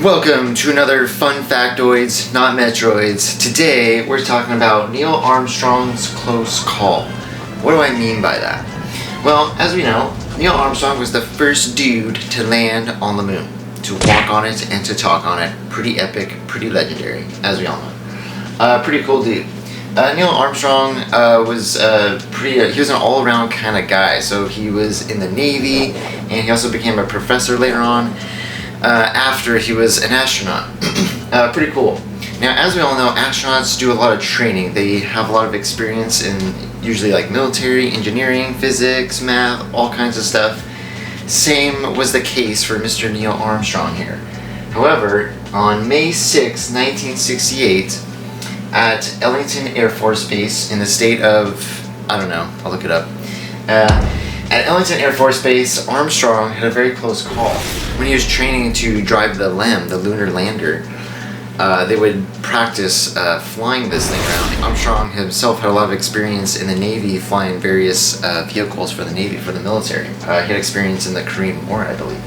Welcome to another fun factoids, not Metroids. Today we're talking about Neil Armstrong's close call. What do I mean by that? Well, as we know, Neil Armstrong was the first dude to land on the moon, to walk on it and to talk on it. Pretty epic, pretty legendary, as we all know. Pretty cool dude. Neil Armstrong was he was an all-around kind of guy. So he was in the Navy, and he also became a professor later on. After he was an astronaut. Pretty cool. Now, as we all know, astronauts do a lot of training. They have a lot of experience in usually like military, engineering, physics, math, all kinds of stuff. Same was the case for Mr. Neil Armstrong here. However, on May 6, 1968, at Ellington Air Force Base in the state of, I don't know, I'll look it up. At Ellington Air Force Base, Armstrong had a very close call. When he was training to drive the LEM, the lunar lander, they would practice flying this thing around. Armstrong himself had a lot of experience in the Navy flying various vehicles for the Navy, for the military. He had experience in the Korean War, I believe.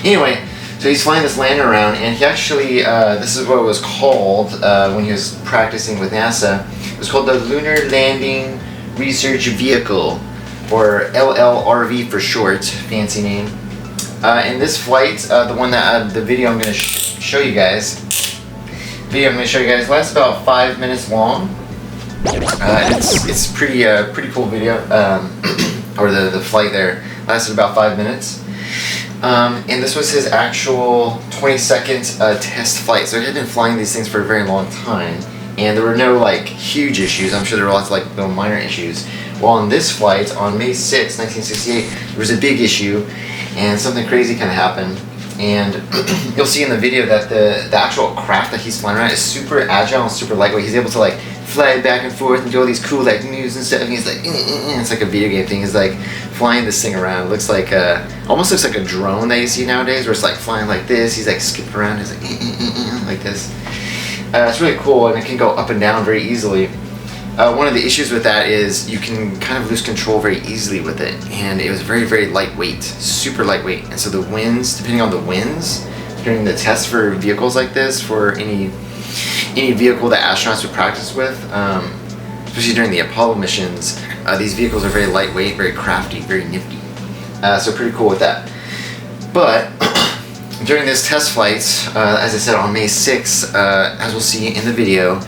Anyway, so he's flying this lander around, and he actually, this is what it was called when he was practicing with NASA. It was called the Lunar Landing Research Vehicle, or LLRV for short, fancy name. In this flight, the one that the video I'm going to show you guys, lasts about 5 minutes long. It's pretty cool video, or the flight there lasted about 5 minutes. And this was his actual 22nd test flight. So he had been flying these things for a very long time, and there were no like huge issues. I'm sure there were lots of like little minor issues. Well, on this flight, on May 6, 1968, there was a big issue, and something crazy kind of happened. And you'll see in the video that the actual craft that he's flying around is super agile and super lightweight. He's able to like fly back and forth and do all these cool like moves and stuff. And he's like, it's like a video game thing. He's like flying this thing around. It looks like almost looks like a drone that you see nowadays, where it's like flying like this. He's like skipping around. He's like this. It's really cool, and it can go up and down very easily. One of the issues with that is you can kind of lose control very easily with it, and it was very, very lightweight, super lightweight. And so the winds, depending on the winds, during the test for vehicles like this, for any vehicle that astronauts would practice with, especially during the Apollo missions, these vehicles are very lightweight, very crafty, very nifty. So pretty cool with that. But during this test flight, as I said, on May 6th, as we'll see in the video,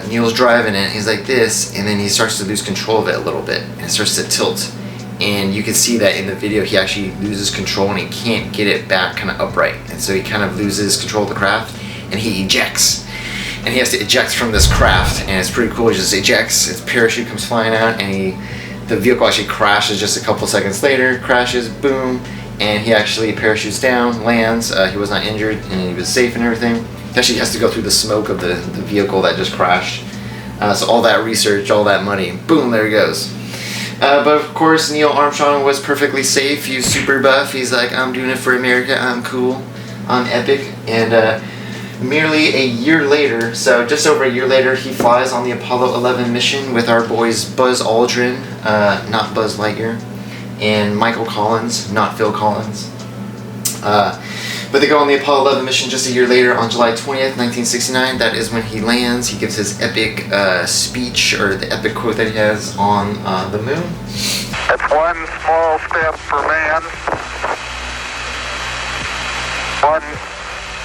Neil's driving it, he's like this, and then he starts to lose control of it a little bit, and it starts to tilt. And you can see that in the video he actually loses control, and he can't get it back kind of upright. And so he kind of loses control of the craft, and he ejects. And he has to eject from this craft, and it's pretty cool. He just ejects, his parachute comes flying out, and the vehicle actually crashes just a couple seconds later, crashes, boom, and he actually parachutes down, lands. He was not injured, and he was safe and everything. He actually has to go through the smoke of the vehicle that just crashed. So all that research, all that money, boom, there he goes. But of course, Neil Armstrong was perfectly safe. He was super buff. He's like, I'm doing it for America. I'm cool. I'm epic. And merely a year later, so just over a year later, he flies on the Apollo 11 mission with our boys Buzz Aldrin, not Buzz Lightyear, and Michael Collins, not Phil Collins. But they go on the Apollo 11 mission just a year later on July 20th, 1969. That is when he lands. He gives his epic speech, or the epic quote that he has on the moon. It's one small step for man, one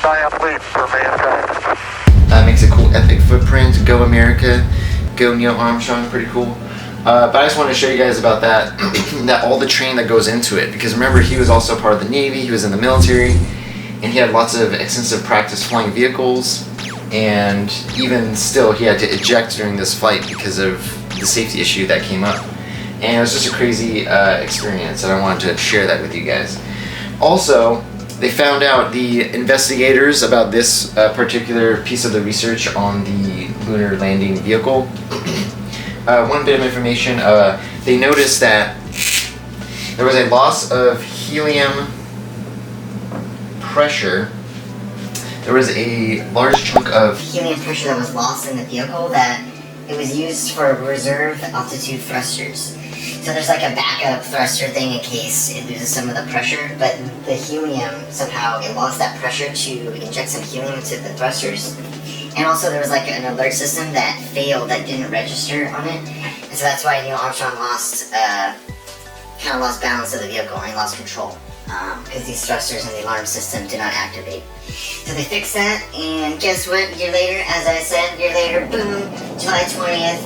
giant leap for mankind. Makes a cool epic footprint. Go America. Go Neil Armstrong. Pretty cool. But I just wanted to show you guys about that, that all the training that goes into it. Because remember, he was also part of the Navy, he was in the military, and he had lots of extensive practice flying vehicles, and even still he had to eject during this flight because of the safety issue that came up. And it was just a crazy experience, and I wanted to share that with you guys. Also, they found out, the investigators, about this particular piece of the research on the lunar landing vehicle. One bit of information, they noticed that there was a loss of helium pressure. There was a large chunk of helium pressure that was lost in the vehicle, that it was used for reserve altitude thrusters. So there's like a backup thruster thing in case it loses some of the pressure, but the helium, somehow it lost that pressure to inject some helium into the thrusters. And also there was like an alert system that failed, that didn't register on it. And so that's why Neil Armstrong lost balance of the vehicle and he lost control. Because these thrusters and the alarm system did not activate. So they fixed that, and guess what? A year later, as I said, boom, July 20th,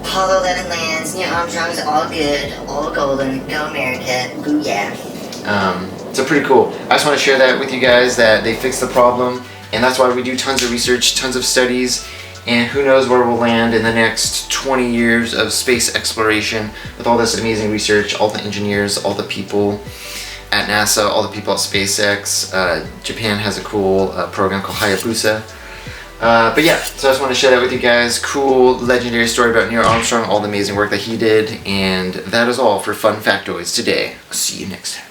Apollo 11 lands, Neil Armstrong's all good, all golden, go America, booyah. So pretty cool. I just want to share that with you guys, that they fixed the problem, and that's why we do tons of research, tons of studies, and who knows where we'll land in the next 20 years of space exploration with all this amazing research, all the engineers, all the people at NASA, all the people at SpaceX. Japan has a cool program called Hayabusa. But yeah, so I just want to share that with you guys. Cool, legendary story about Neil Armstrong, all the amazing work that he did, and that is all for Fun Factoids today. I'll see you next time.